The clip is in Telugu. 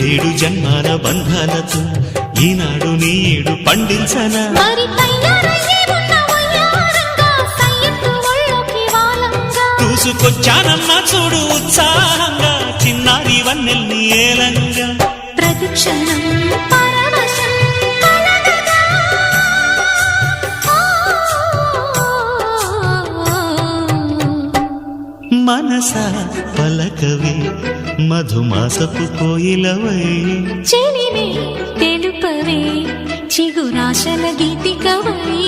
ఏడు జన్మాల బంధాలతో ఈనాడు నీడు పండించనా చూసుకొచ్చానన్నా చూడు ఉత్సాహంగా చిన్నారి వన్నెల్ని ఏలంగా ప్రతిక్షణం మనసా పలకవే మధుమాసపు కోయిలవై చెలిమే తెలుపవే చిగురాశల గీతికవై